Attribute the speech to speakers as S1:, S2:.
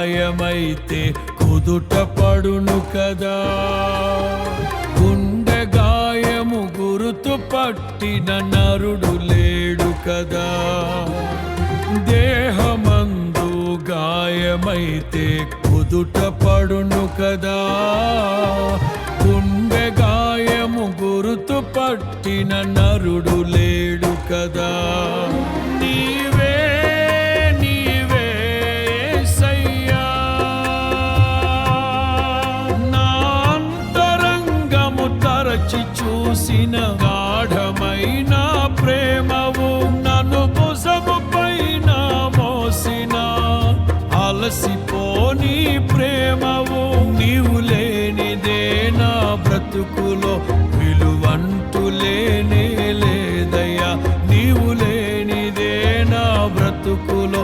S1: గాయమైతే కుదుట పడును కదా. గుండె గాయము గురుతు పట్టిన నరుడు లేడు కదా. దేహమందు గాయమైతే కుదుట పడును కదా. గుండె గాయము గురుతు పట్టిన నరుడు లేడు కదా. నీవే నీవే యేసయ్యా, నా అంతరంగము తరచి చూసిన గాఢమైన ప్రేమవు, నన్ను భుజము పైన మోసిన అలసిపోని ప్రేమవు. నీవు లేనిదే నా బ్రతుకులో విలువంటూ లేనే లేదయ్యా. నీవు లేనిదే నా బ్రతుకులో